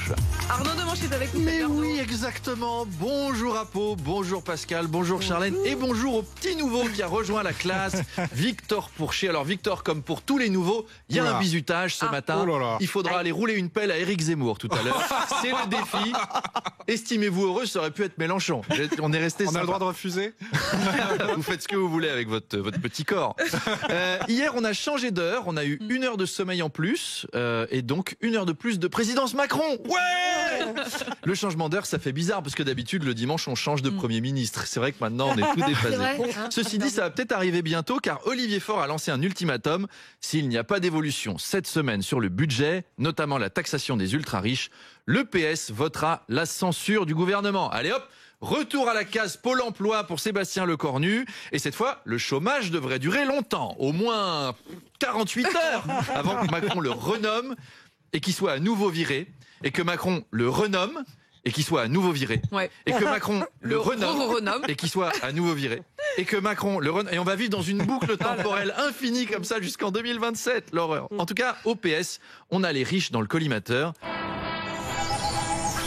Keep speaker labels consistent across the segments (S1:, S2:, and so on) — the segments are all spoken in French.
S1: dimanche.
S2: Arnaud Demanche est avec nous.
S1: Mais oui, exactement. Bonjour Apo, bonjour Pascal, bonjour Charlène et bonjour au petit nouveau qui a rejoint la classe, Victor Pourchet. Alors Victor, comme pour tous les nouveaux, il y a un bizutage ce matin. Il faudra aller rouler une pelle à Éric Zemmour tout à l'heure. C'est le défi. Estimez-vous heureux, ça aurait pu être Mélenchon. On est resté.
S3: On a le droit de refuser.
S1: Vous faites ce que vous voulez avec votre petit corps. Hier, on a changé d'heure. On a eu 1 heure de sommeil en plus et donc 1 heure de plus de présidence Macron. Ouais. Le changement d'heure, ça fait bizarre parce que d'habitude, le dimanche, on change de Premier ministre. C'est vrai que maintenant, on est tout déphasé. Ceci dit, ça va peut-être arriver bientôt car Olivier Faure a lancé un ultimatum. S'il n'y a pas d'évolution cette semaine sur le budget, notamment la taxation des ultra-riches, le PS votera la censure du gouvernement. Allez hop, retour à la case Pôle emploi pour Sébastien Lecornu. Et cette fois, le chômage devrait durer longtemps, au moins 48 heures, avant que Macron le renomme et qu'il soit à nouveau viré. Et que Macron le renomme et qu'il soit à nouveau viré. Ouais. Et que Macron le renomme et qu'il soit à nouveau viré. Et que Macron le renomme. Et on va vivre dans une boucle temporelle infinie comme ça jusqu'en 2027. L'horreur. En tout cas, au PS, on a les riches dans le collimateur.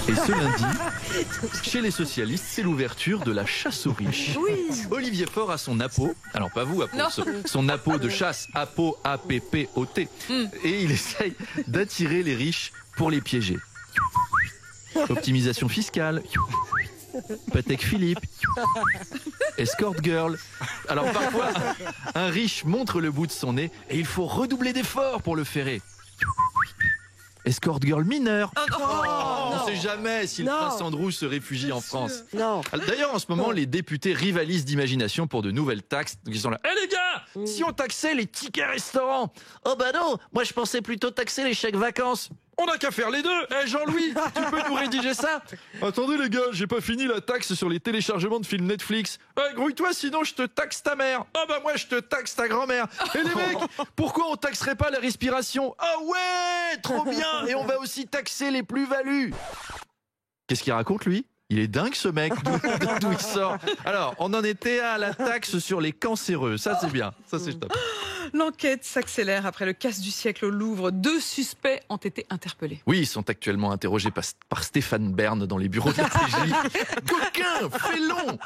S1: Et ce lundi, chez les socialistes, c'est l'ouverture de la chasse aux riches. Oui. Olivier Faure a son appôt, alors pas vous, son appôt de chasse, appôt, A-P-P-O-T. Et il essaye d'attirer les riches pour les piéger. Optimisation fiscale, Patek Philippe, escort girl. Alors parfois, un riche montre le bout de son nez et il faut redoubler d'efforts pour le ferrer. Escort girl mineur. On ne sait jamais si le prince Andrew se réfugie en France. D'ailleurs, en ce moment, les députés rivalisent d'imagination pour de nouvelles taxes. Donc ils sont là. Les gars, si on taxait les tickets restaurants? Oh bah non, moi je pensais plutôt taxer les chèques vacances. On n'a qu'à faire les deux. Jean-Louis, tu peux nous rédiger ça? Attendez les gars, j'ai pas fini la taxe sur les téléchargements de films Netflix. Grouille-toi, sinon je te taxe ta mère. Ah bah moi je te taxe ta grand-mère. Et les mecs, pourquoi on taxerait pas la respiration? Ah ouais, trop bien. Et on va aussi taxer les plus-values. Qu'est-ce qu'il raconte lui? Il est dingue ce mec, d'où il sort. Alors, on en était à la taxe sur les cancéreux. Ça c'est bien, ça c'est top.
S2: L'enquête s'accélère après le casse du siècle au Louvre. 2 suspects ont été interpellés.
S1: Oui, ils sont actuellement interrogés par Stéphane Bern dans les bureaux de la PJ. Coquin, félon,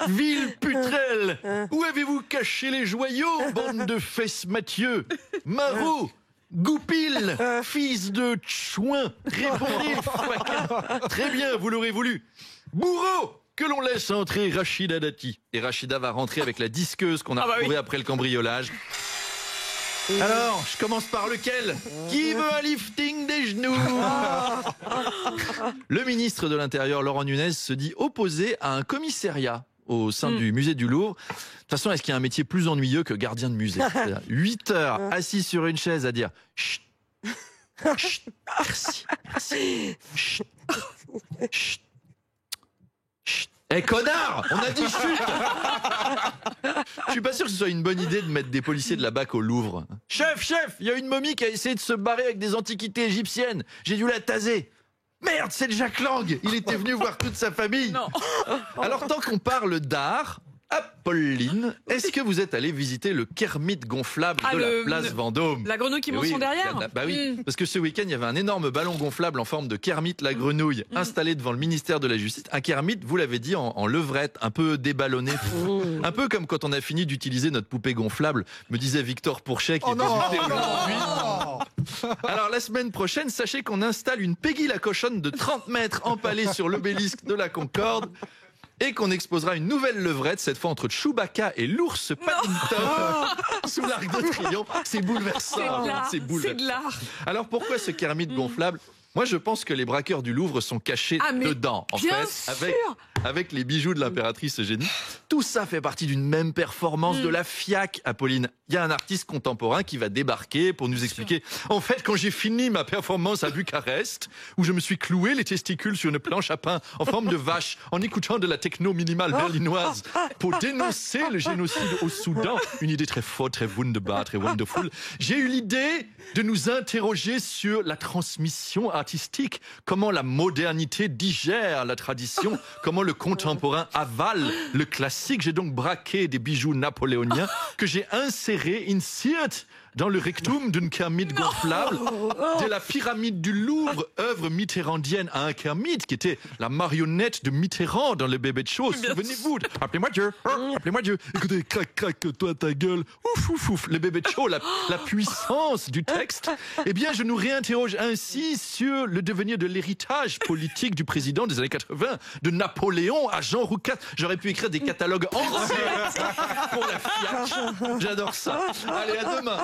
S1: ville putrelle, où avez-vous caché les joyaux, bande de fesses Mathieu? Maraud, Goupil, fils de chouin, répondez, faquin. Très bien, vous l'aurez voulu. Bourreau, que l'on laisse entrer Rachida Dati. Et Rachida va rentrer avec la disqueuse qu'on a retrouvée après le cambriolage. Alors, je commence par lequel? Qui veut un lifting des genoux? Le ministre de l'Intérieur, Laurent Nunez, se dit opposé à un commissariat au sein du musée du Louvre. De toute façon, est-ce qu'il y a un métier plus ennuyeux que gardien de musée? 8 heures assis sur une chaise à dire chut, chut, merci, merci, chut, chut, chut. Connard, on a dit chut. Je suis pas sûr que ce soit une bonne idée de mettre des policiers de la BAC au Louvre. Chef, il y a une momie qui a essayé de se barrer avec des antiquités égyptiennes. J'ai dû la taser. Merde, c'est le Jacques Lang. Il était venu voir toute sa famille. Non. Alors, tant qu'on parle d'art, Apolline, est-ce que vous êtes allé visiter le Kermit gonflable de la place Vendôme?
S2: La grenouille qui monte son derrière?
S1: Bah oui, parce que ce week-end, il y avait un énorme ballon gonflable en forme de Kermit la grenouille installé devant le ministère de la Justice. Un Kermit, vous l'avez dit, en levrette, un peu déballonné. Un peu comme quand on a fini d'utiliser notre poupée gonflable, me disait Victor Pourchet qui était invité aujourd'hui. Alors la semaine prochaine, sachez qu'on installe une Peggy la cochonne de 30 mètres empalée sur l'obélisque de la Concorde. Et qu'on exposera une nouvelle levrette, cette fois entre Chewbacca et l'ours Paddington, sous l'Arc de Triomphe. C'est bouleversant. C'est
S2: de l'art.
S1: Alors pourquoi ce Kermit gonflable? Moi, je pense que les braqueurs du Louvre sont cachés dedans, en fait, avec les bijoux de l'impératrice Eugénie. Tout ça fait partie d'une même performance de la FIAC, Apolline. Il y a un artiste contemporain qui va débarquer pour nous expliquer. En fait, quand j'ai fini ma performance à Bucarest, où je me suis cloué les testicules sur une planche à pain en forme de vache, en écoutant de la techno minimale berlinoise, pour dénoncer le génocide au Soudan, une idée très forte, très wunderbar, très wonderful, j'ai eu l'idée de nous interroger sur la transmission artistique, comment la modernité digère la tradition, comment le contemporain avale le classique. J'ai donc braqué des bijoux napoléoniens que j'ai insérés, insert dans le rectum d'une kermite gonflable de la pyramide du Louvre, œuvre mitterrandienne à un kermite qui était la marionnette de Mitterrand dans le bébé de show. Souvenez-vous, appelez-moi Dieu, appelez-moi Dieu. Écoutez, crac, crac, toi ta gueule, ouf, ouf, ouf, le bébé de show, la puissance du texte. Eh bien, je nous réinterroge ainsi sur le devenir de l'héritage politique du président des années 80, de Napoléon à Jean Roucas. J'aurais pu écrire des catalogues entiers pour la FIAC. J'adore ça. Allez, à demain.